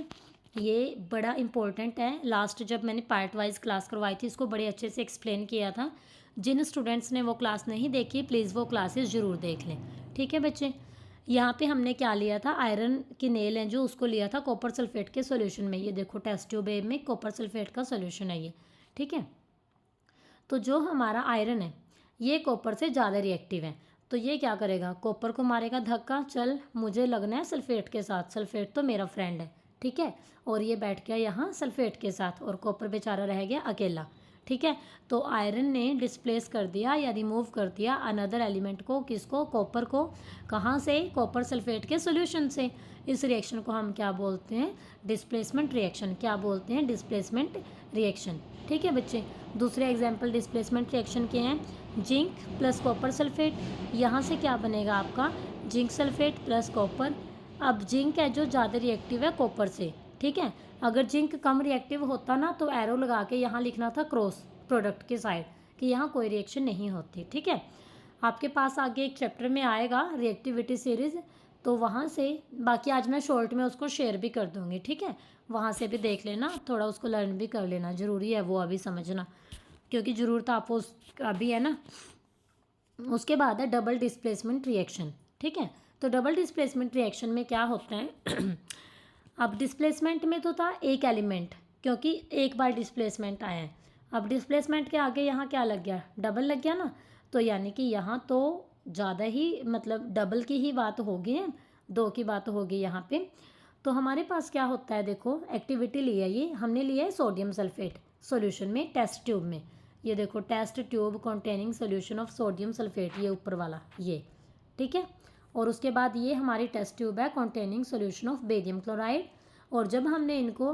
ये बड़ा इम्पोर्टेंट है। लास्ट जब मैंने पार्ट वाइज क्लास करवाई थी इसको बड़े अच्छे से एक्सप्लेन किया था। जिन स्टूडेंट्स ने वो क्लास नहीं देखी प्लीज़ वो क्लासेस ज़रूर देख लें। ठीक है बच्चे, यहाँ पे हमने क्या लिया था, आयरन की नेल है जो उसको लिया था कॉपर सल्फेट के सॉल्यूशन में। ये देखो टेस्ट ट्यूब ए में कॉपर सल्फेट का सॉल्यूशन है ये। ठीक है, तो जो हमारा आयरन है ये कॉपर से ज़्यादा रिएक्टिव है, तो ये क्या करेगा, कॉपर को मारेगा धक्का, चल मुझे लगना है सल्फेट के साथ, सल्फेट तो मेरा फ्रेंड है। ठीक है, और ये बैठ गया यहाँ सल्फेट के साथ और कॉपर बेचारा रह गया अकेला। ठीक है, तो आयरन ने डिस्प्लेस कर दिया या रिमूव कर दिया अनदर एलिमेंट को, किसको, कॉपर को। कहाँ से, कॉपर सल्फेट के सॉल्यूशन से। इस रिएक्शन को हम क्या बोलते हैं, डिस्प्लेसमेंट रिएक्शन। क्या बोलते हैं, डिस्प्लेसमेंट रिएक्शन। ठीक है बच्चे, दूसरे एग्जाम्पल डिस्प्लेसमेंट रिएक्शन के हैं, जिंक प्लस कॉपर सल्फेट। यहाँ से क्या बनेगा आपका, जिंक सल्फेट प्लस कॉपर। अब जिंक है जो ज़्यादा रिएक्टिव है कॉपर से। ठीक है, अगर जिंक कम रिएक्टिव होता ना तो एरो लगा के यहाँ लिखना था क्रॉस प्रोडक्ट के साइड कि यहाँ कोई रिएक्शन नहीं होती। ठीक है, आपके पास आगे एक चैप्टर में आएगा रिएक्टिविटी सीरीज़, तो वहाँ से बाकी आज मैं शॉर्ट में उसको शेयर भी कर दूँगी। ठीक है, वहाँ से भी देख लेना, थोड़ा उसको लर्न भी कर लेना, ज़रूरी है वो अभी समझना, क्योंकि ज़रूरत आपको अभी है ना। उसके बाद है डबल डिस्प्लेसमेंट रिएक्शन। ठीक है, तो डबल डिस्प्लेसमेंट रिएक्शन में क्या होता है अब डिस्प्लेसमेंट में तो था एक एलिमेंट, क्योंकि एक बार डिस्प्लेसमेंट आया है। अब डिस्प्लेसमेंट के आगे यहाँ क्या लग गया, डबल लग गया ना, तो यानी कि यहाँ तो ज़्यादा ही मतलब डबल की ही बात होगी है, दो की बात होगी यहाँ पे। तो हमारे पास क्या होता है, देखो एक्टिविटी ली है, ये हमने लिया है सोडियम सल्फेट सॉल्यूशन में टेस्ट ट्यूब में। ये देखो test tube containing solution of sodium sulphate, ये ऊपर वाला ये। ठीक है, और उसके बाद ये हमारी टेस्ट ट्यूब है containing solution of barium chloride. और जब हमने इनको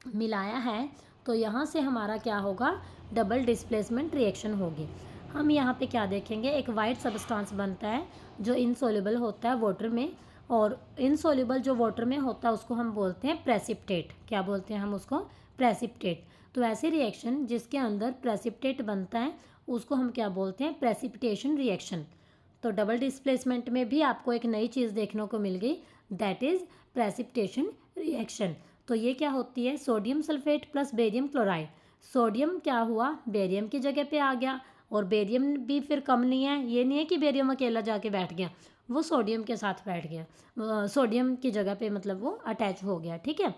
मिलाया है तो यहाँ से हमारा क्या होगा, डबल डिस्प्लेसमेंट रिएक्शन होगी। हम यहाँ पे क्या देखेंगे, एक वाइट सब्सटेंस बनता है जो इनसॉल्युबल होता है वाटर में, और इनसॉल्युबल जो वाटर में होता है उसको हम बोलते हैं प्रेसिपिटेट। क्या बोलते हैं हम उसको, प्रेसिपिटेट। तो ऐसी रिएक्शन जिसके अंदर प्रेसिपिटेट बनता है उसको हम क्या बोलते हैं, प्रेसिपिटेशन रिएक्शन। तो डबल डिस्प्लेसमेंट में भी आपको एक नई चीज़ देखने को मिल गई, दैट इज़ प्रेसिपिटेशन रिएक्शन। तो ये क्या होती है, sodium sulphate plus barium chloride. Sodium क्या हुआ, बेरियम की जगह पे आ गया, और बेरियम भी फिर कम नहीं है, ये नहीं है कि बेरियम अकेला जाके बैठ गया, वो सोडियम के साथ बैठ गया, सोडियम की जगह पे मतलब वो अटैच हो गया। ठीक है,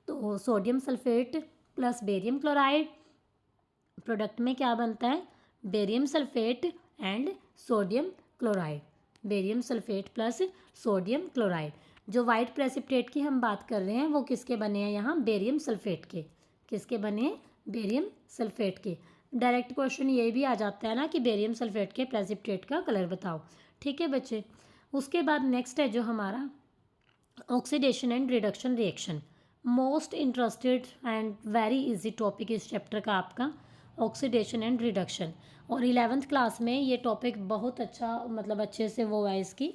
तो sodium sulphate plus barium chloride, product में क्या बनता है, barium sulphate and sodium chloride, barium sulphate plus sodium chloride. जो वाइट प्रेसिपिटेट की हम बात कर रहे हैं वो किसके बने हैं, यहाँ बेरियम सल्फेट के। किसके बने हैं, बेरियम सल्फेट के। डायरेक्ट क्वेश्चन ये भी आ जाता है ना कि बेरियम सल्फेट के प्रेसिपिटेट का कलर बताओ। ठीक है बच्चे, उसके बाद नेक्स्ट है जो हमारा oxidation and reduction reaction. Most interested and very easy topic इस चैप्टर का आपका ऑक्सीडेशन एंड रिडक्शन। और 11th क्लास में ये टॉपिक बहुत अच्छा मतलब अच्छे से वो है इसकी,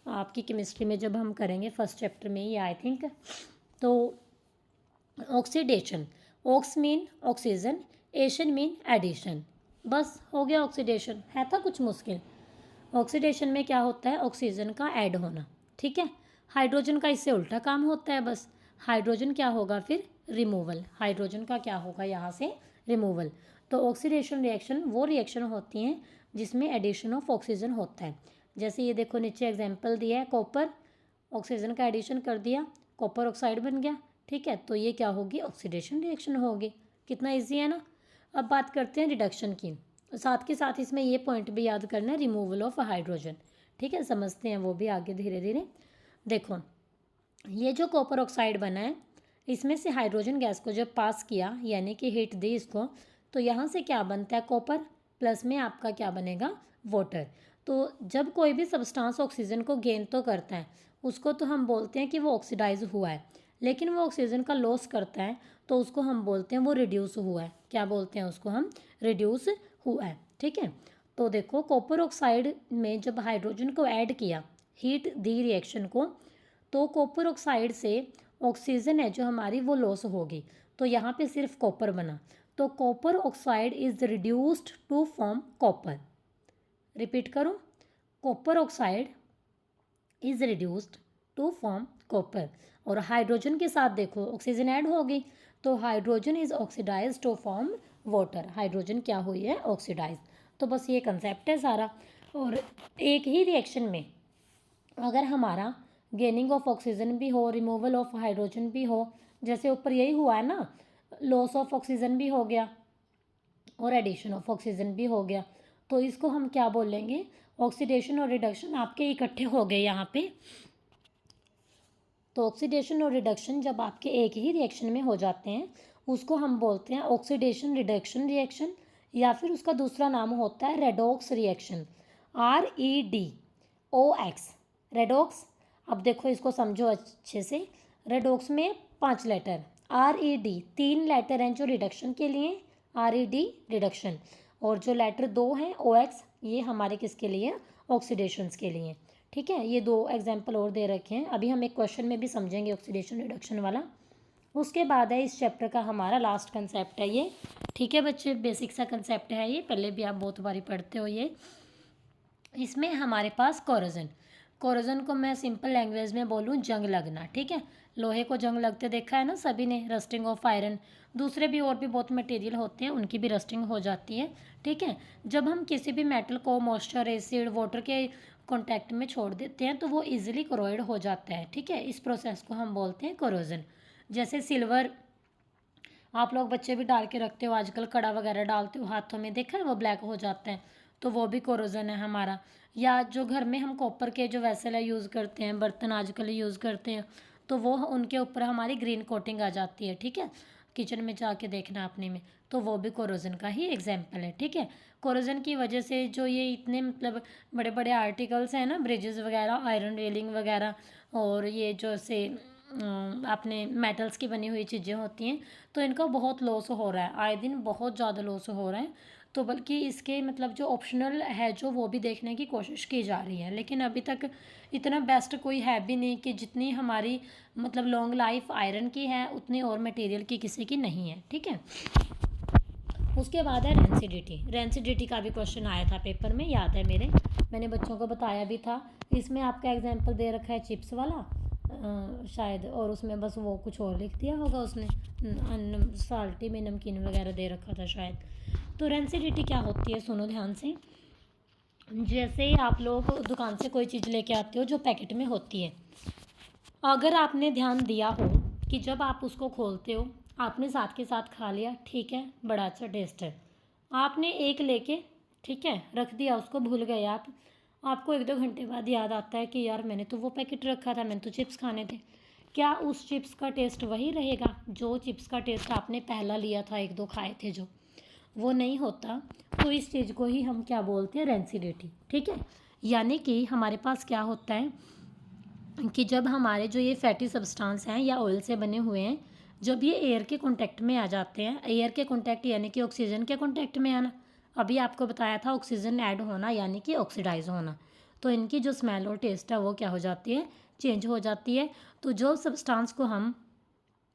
आपकी केमिस्ट्री में जब हम करेंगे फर्स्ट चैप्टर में ये आई थिंक। तो ऑक्सीडेशन, ऑक्स मीन ऑक्सीजन, एशन मीन एडिशन, बस हो गया ऑक्सीडेशन। है था कुछ मुश्किल। ऑक्सीडेशन में क्या होता है, ऑक्सीजन का ऐड होना। ठीक है, हाइड्रोजन का इससे उल्टा काम होता है, बस हाइड्रोजन क्या होगा फिर, रिमूवल। हाइड्रोजन का क्या होगा यहाँ से, रिमूवल। तो ऑक्सीडेशन रिएक्शन वो रिएक्शन होती हैं जिसमें एडिशन ऑफ ऑक्सीजन होता है। जैसे ये देखो नीचे एग्जांपल दिया है, कॉपर ऑक्सीजन का एडिशन कर दिया, कॉपर ऑक्साइड बन गया। ठीक है, तो ये क्या होगी, ऑक्सीडेशन रिएक्शन होगी। कितना इजी है ना। अब बात करते हैं रिडक्शन की, साथ के साथ इसमें ये पॉइंट भी याद करना है, रिमूवल ऑफ हाइड्रोजन। ठीक है, समझते हैं वो भी आगे धीरे धीरे। देखो ये जो कॉपर ऑक्साइड बना है इसमें से हाइड्रोजन गैस को जब पास किया यानी कि हीट दी इसको, तो यहाँ से क्या बनता है, कॉपर प्लस में आपका क्या बनेगा, वाटर। तो जब कोई भी सब्सटेंस ऑक्सीजन को गेन तो करता है उसको तो हम बोलते हैं कि वो ऑक्सीडाइज हुआ है, लेकिन वो ऑक्सीजन का लॉस करता है तो उसको हम बोलते हैं वो रिड्यूस हुआ है। क्या बोलते हैं उसको हम, रिड्यूस हुआ है। ठीक है, तो देखो कॉपर ऑक्साइड में जब हाइड्रोजन को ऐड किया, हीट दी रिएक्शन को, तो कॉपर ऑक्साइड से ऑक्सीजन है जो हमारी वो लॉस होगी, तो यहाँ पे सिर्फ कॉपर बना। तो copper oxide is reduced to form copper. Repeat करूँ, copper oxide is reduced to form copper. और हाइड्रोजन के साथ देखो ऑक्सीजन ऐड हो गई, तो hydrogen is oxidize to form water. Hydrogen क्या हुई है, ऑक्सीडाइज। तो बस ये कंसेप्ट है सारा। और एक ही रिएक्शन में अगर हमारा गेनिंग ऑफ ऑक्सीजन भी हो, रिमूवल ऑफ हाइड्रोजन भी हो, जैसे ऊपर यही हुआ है ना, लॉस ऑफ ऑक्सीजन भी हो गया और एडिशन ऑफ ऑक्सीजन भी हो गया, तो इसको हम क्या बोलेंगे, ऑक्सीडेशन और रिडक्शन आपके इकट्ठे हो गए यहाँ पे। तो ऑक्सीडेशन और रिडक्शन जब आपके एक ही रिएक्शन में हो जाते हैं उसको हम बोलते हैं ऑक्सीडेशन रिडक्शन रिएक्शन, या फिर उसका दूसरा नाम होता है रेडॉक्स रिएक्शन, REDOX, रेडॉक्स। अब देखो इसको समझो अच्छे से। रेडॉक्स में 5 लेटर, RED 3 लेटर हैं जो रिडक्शन के लिए, RED रिडक्शन, और जो लेटर 2 हैं OX ये हमारे किसके लिए, ऑक्सीडेशंस के लिए। ठीक है, ये 2 एग्जाम्पल और दे रखे हैं, अभी हम एक क्वेश्चन में भी समझेंगे ऑक्सीडेशन रिडक्शन वाला। उसके बाद है इस चैप्टर का हमारा लास्ट कंसेप्ट है ये। ठीक है बच्चे, बेसिक सा कंसेप्ट है ये, पहले भी आप बहुत बारी पढ़ते हो ये। इसमें हमारे पास कोरोजन, कोरोजन को मैं सिंपल लैंग्वेज में बोलूँ जंग लगना। ठीक है, लोहे को जंग लगते देखा है ना सभी ने, रस्टिंग ऑफ आयरन, दूसरे भी और भी बहुत मटेरियल होते हैं उनकी भी रस्टिंग हो जाती है। ठीक है, जब हम किसी भी मेटल को मॉइस्चर, एसिड, वाटर के कांटेक्ट में छोड़ देते हैं तो वो इजीली कोरोइड हो जाता है। ठीक है, इस प्रोसेस को हम बोलते हैं कोरोजन। जैसे सिल्वर आप लोग बच्चे भी डाल के रखते हो आजकल, कड़ा वगैरह डालते हो हाथों में, देखा है वो ब्लैक हो जाता है, तो वो भी कोरोजन है हमारा। या जो घर में हम कॉपर के जो वेसल है यूज़ करते हैं, बर्तन आजकल यूज़ करते हैं, तो वो उनके ऊपर हमारी ग्रीन कोटिंग आ जाती है। ठीक है, किचन में जाके देखना अपने में, तो वो भी कोरोजन का ही एग्जाम्पल है। ठीक है, कोरोजन की वजह से जो ये इतने मतलब बड़े बड़े आर्टिकल्स हैं ना, ब्रिजेस वगैरह, आयरन रेलिंग वगैरह, और ये जो से अपने मेटल्स की बनी हुई चीज़ें होती हैं, तो इनका बहुत लॉस हो रहा है, आए दिन बहुत ज़्यादा लॉस हो रहा है। तो बल्कि इसके मतलब जो ऑप्शनल है जो वो भी देखने की कोशिश की जा रही है, लेकिन अभी तक इतना बेस्ट कोई है भी नहीं कि जितनी हमारी मतलब लॉन्ग लाइफ आयरन की है उतनी और मटेरियल की किसी की नहीं है। ठीक है, उसके बाद है रेंसिडिटी। रेंसिडिटी का भी क्वेश्चन आया था पेपर में, याद है मेरे, मैंने बच्चों को बताया भी था। इसमें आपका एग्जाम्पल दे रखा है चिप्स वाला शायद, और उसमें बस वो कुछ और लिख दिया होगा उसने, साल्टी में नमकीन वगैरह दे रखा था शायद। तो रेंसिडिटी क्या होती है, सुनो ध्यान से। जैसे आप लोग दुकान से कोई चीज़ लेके आते हो जो पैकेट में होती है, अगर आपने ध्यान दिया हो कि जब आप उसको खोलते हो आपने साथ के साथ खा लिया, ठीक है, बड़ा अच्छा टेस्ट है, आपने एक लेके ठीक है रख दिया, उसको भूल गए आप, आपको 1-2 घंटे बाद याद आता है कि यार मैंने तो वो पैकेट रखा था, मैंने तो चिप्स खाने थे। क्या उस चिप्स का टेस्ट वही रहेगा जो चिप्स का टेस्ट आपने पहला लिया था, 1-2 खाए थे जो, वो नहीं होता। तो इस चीज़ को ही हम क्या बोलते हैं, रेंसिडिटी। ठीक है, यानी कि हमारे पास क्या होता है कि जब हमारे जो ये फैटी सब्सटेंस हैं या ऑयल से बने हुए हैं, जब ये एयर के कांटेक्ट में आ जाते हैं, एयर के कांटेक्ट यानी कि ऑक्सीजन के कांटेक्ट में आना, अभी आपको बताया था ऑक्सीजन ऐड होना यानी कि ऑक्सीडाइज होना, तो इनकी जो स्मेल और टेस्ट है वो क्या हो जाती है, चेंज हो जाती है। तो जो सब्सटेंस को हम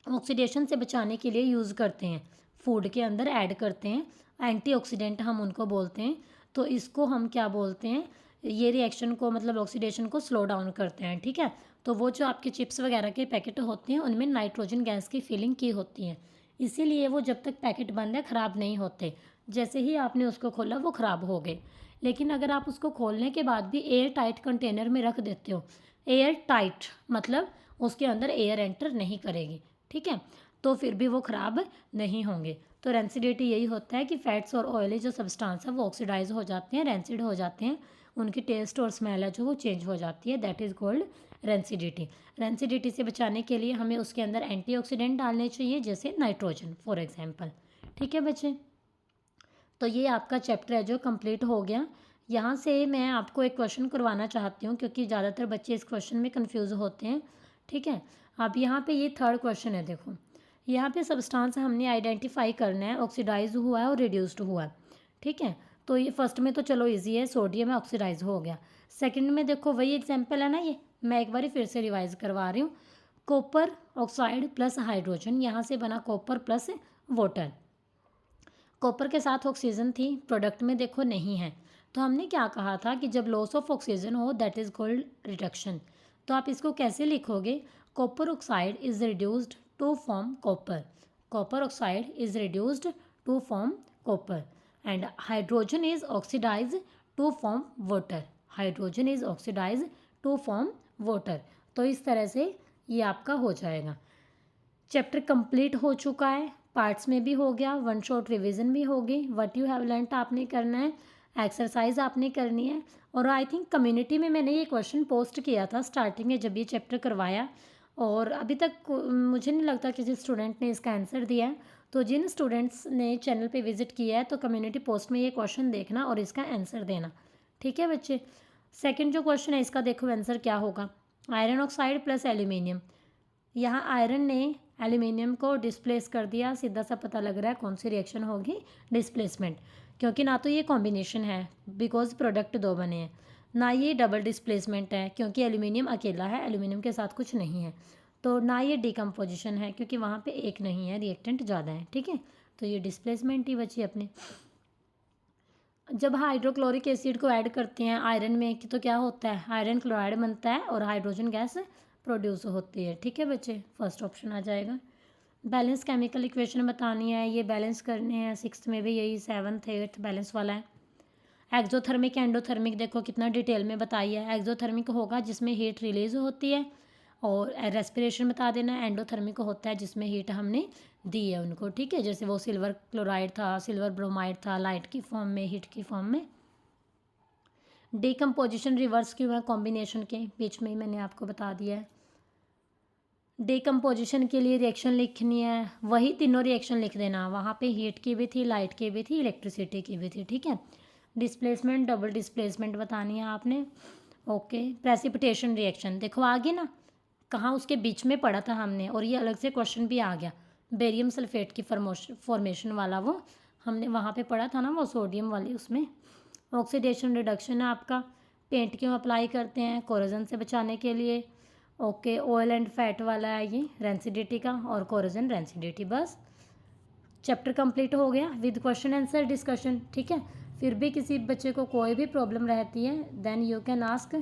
ऑक्सीडेशन से बचाने के लिए यूज़ करते हैं, फूड के अंदर ऐड करते हैं, एंटीऑक्सीडेंट हम उनको बोलते हैं, तो इसको हम क्या बोलते हैं, ये रिएक्शन को मतलब ऑक्सीडेशन को स्लो डाउन करते हैं। ठीक है, तो वो जो आपके चिप्स वगैरह के पैकेट होते हैं उनमें नाइट्रोजन गैस की फिलिंग की होती है, इसीलिए वो जब तक पैकेट बंद है ख़राब नहीं होते, जैसे ही आपने उसको खोला वो ख़राब हो गए। लेकिन अगर आप उसको खोलने के बाद भी एयर टाइट कंटेनर में रख देते हो, एयर टाइट मतलब उसके अंदर एयर एंटर नहीं करेगी, ठीक है, तो फिर भी वो ख़राब नहीं होंगे। तो रेंसिडिटी यही होता है कि फैट्स और ऑयली जो सब्सटेंस है वो ऑक्सीडाइज हो जाते हैं, रेंसिड हो जाते हैं, उनकी टेस्ट और स्मेल है जो वो चेंज हो जाती है, that is called rancidity. Rancidity से बचाने के लिए हमें उसके अंदर एंटीऑक्सीडेंट डालने चाहिए, जैसे नाइट्रोजन फॉर एग्जांपल। ठीक है बच्चे, तो ये आपका चैप्टर है जो कंप्लीट हो गया। यहाँ से मैं आपको एक क्वेश्चन करवाना चाहती हूँ क्योंकि ज़्यादातर बच्चे इस क्वेश्चन में कंफ्यूज होते हैं। ठीक है, अब यहाँ पे ये 3rd क्वेश्चन है, देखो यहाँ पे सब्सटेंस हमने आइडेंटिफाई करना है, ऑक्सीडाइज हुआ है और रिड्यूस्ड हुआ है। ठीक है, तो ये फर्स्ट में तो चलो इजी है, सोडियम है ऑक्सीडाइज हो गया। सेकंड में देखो वही एग्जांपल है ना, ये मैं एक बार फिर से रिवाइज करवा रही हूँ, कॉपर ऑक्साइड प्लस हाइड्रोजन, यहाँ से बना कॉपर प्लस वाटर, कॉपर के साथ ऑक्सीजन थी, प्रोडक्ट में देखो नहीं है, तो हमने क्या कहा था कि जब लॉस ऑफ ऑक्सीजन हो दैट इज़ कॉल्ड रिडक्शन, तो आप इसको कैसे लिखोगे, copper oxide is reduced to form copper, copper oxide is reduced to form copper, and hydrogen is oxidise to form water, hydrogen is oxidise to form water. तो इस तरह से ये आपका हो जाएगा। चैप्टर कंप्लीट हो चुका है, पार्ट्स में भी हो गया, वन शॉट रिवीजन भी होगी, व्हाट यू हैव लर्नड आपने करना है, एक्सरसाइज आपने करनी है। और आई थिंक कम्युनिटी में मैंने ये क्वेश्चन पोस्ट किया था स्टार्टिंग में जब ये चैप्टर करवाया, और अभी तक मुझे नहीं लगता किसी स्टूडेंट ने इसका आंसर दिया है। तो जिन स्टूडेंट्स ने चैनल पे विजिट किया है तो कम्युनिटी पोस्ट में ये क्वेश्चन देखना और इसका आंसर देना, ठीक है बच्चे। सेकंड जो क्वेश्चन है इसका देखो आंसर क्या होगा, आयरन ऑक्साइड प्लस एल्यूमिनियम। यहाँ आयरन ने एल्यूमिनियम को डिस्प्लेस कर दिया, सीधा सा पता लग रहा है कौन सी रिएक्शन होगी, डिस्प्लेसमेंट, क्योंकि ना तो ये कॉम्बिनेशन है बिकॉज प्रोडक्ट दो बने हैं, ना ये डबल डिस्प्लेसमेंट है क्योंकि एल्यूमिनियम अकेला है, एल्यूमिनियम के साथ कुछ नहीं है, तो ना ये डिकम्पोजिशन है क्योंकि वहाँ पे एक नहीं है, रिएक्टेंट ज़्यादा है, ठीक है। तो ये डिस्प्लेसमेंट ही बची अपने। जब हाइड्रोक्लोरिक एसिड को ऐड करते हैं आयरन में तो क्या होता है, आयरन क्लोराइड बनता है और हाइड्रोजन गैस प्रोड्यूस होती है, ठीक है बच्चे, फर्स्ट ऑप्शन आ जाएगा। बैलेंस केमिकल इक्वेशन बतानी है, ये बैलेंस करने हैं, सिक्स्थ में भी यही, सेवन्थ एट्थ बैलेंस वाला है। एक्जोथर्मिक एंडोथर्मिक देखो कितना डिटेल में बताई है, एक्जोथर्मिक होगा जिसमें हीट रिलीज होती है और रेस्पिरेशन बता देना, एंडोथर्मिक होता है जिसमें हीट हमने दी है उनको, ठीक है, जैसे वो सिल्वर क्लोराइड था, सिल्वर ब्रोमाइड था, लाइट की फॉर्म में, हीट की फॉर्म में। डिकम्पोजिशन रिवर्स क्यों है, कॉम्बिनेशन के बीच में ही मैंने आपको बता दिया है। डिकम्पोजिशन के लिए रिएक्शन लिखनी है, वही तीनों रिएक्शन लिख देना, वहाँ पे हीट की भी थी, लाइट की भी थी, इलेक्ट्रिसिटी की भी थी, ठीक है। डिस्प्लेसमेंट डबल डिस्प्लेसमेंट बतानी है आपने, ओके। प्रेसिपिटेशन रिएक्शन देखो आगे ना कहाँ उसके बीच में पढ़ा था हमने, और ये अलग से क्वेश्चन भी आ गया, बेरियम सल्फेट की फॉर्मेशन वाला, वो हमने वहाँ पे पढ़ा था ना, वो सोडियम वाली उसमें। ऑक्सीडेशन रिडक्शन है आपका, पेंट क्यों अप्लाई करते हैं, कोरोजन से बचाने के लिए, ओके। ऑयल एंड फैट वाला है ये रेंसिडिटी का, और कोरोजन रेंसिडिटी, बस चैप्टर कंप्लीट हो गया विद क्वेश्चन आंसर डिस्कशन, ठीक है। फिर भी किसी बच्चे को कोई भी प्रॉब्लम रहती है then you can ask,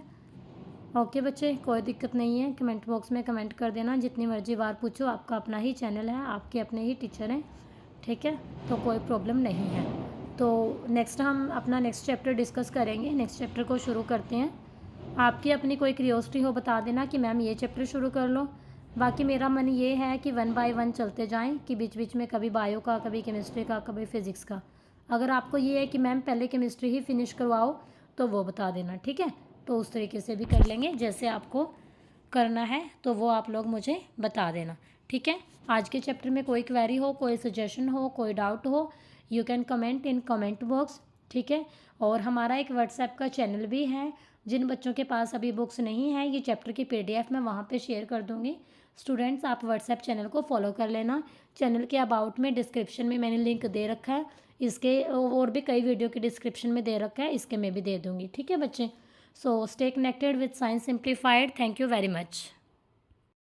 okay बच्चे, कोई दिक्कत नहीं है, कमेंट बॉक्स में कमेंट कर देना, जितनी मर्जी बार पूछो, आपका अपना ही चैनल है, आपके अपने ही टीचर हैं, ठीक है, तो कोई प्रॉब्लम नहीं है। तो नेक्स्ट हम अपना नेक्स्ट चैप्टर डिस्कस करेंगे, नेक्स्ट चैप्टर को शुरू करते हैं। आपकी अपनी कोई क्यूरियोसिटी हो बता देना कि मैम ये चैप्टर शुरू कर लो, बाकी मेरा मन ये है कि 1 बाय 1 चलते जाएं, कि बीच बीच में कभी बायो का, कभी केमिस्ट्री का, कभी फिज़िक्स का। अगर आपको ये है कि मैम पहले केमिस्ट्री ही फिनिश करवाओ तो वो बता देना, ठीक है, तो उस तरीके से भी कर लेंगे, जैसे आपको करना है तो वो आप लोग मुझे बता देना, ठीक है। आज के चैप्टर में कोई क्वेरी हो, कोई सजेशन हो, कोई डाउट हो, you can comment in comment box, ठीक है। और हमारा एक व्हाट्सएप का चैनल भी है, जिन बच्चों के पास अभी बुक्स नहीं है, ये चैप्टर की PDF मैं वहाँ पे शेयर कर दूँगी। स्टूडेंट्स आप व्हाट्सएप चैनल को फॉलो कर लेना, चैनल के अबाउट में डिस्क्रिप्शन में मैंने लिंक दे रखा है, इसके और भी कई वीडियो के डिस्क्रिप्शन में दे रखा है, इसके मैं भी दे दूँगी, ठीक है बच्चे। So stay connected with science simplified, thank you very much.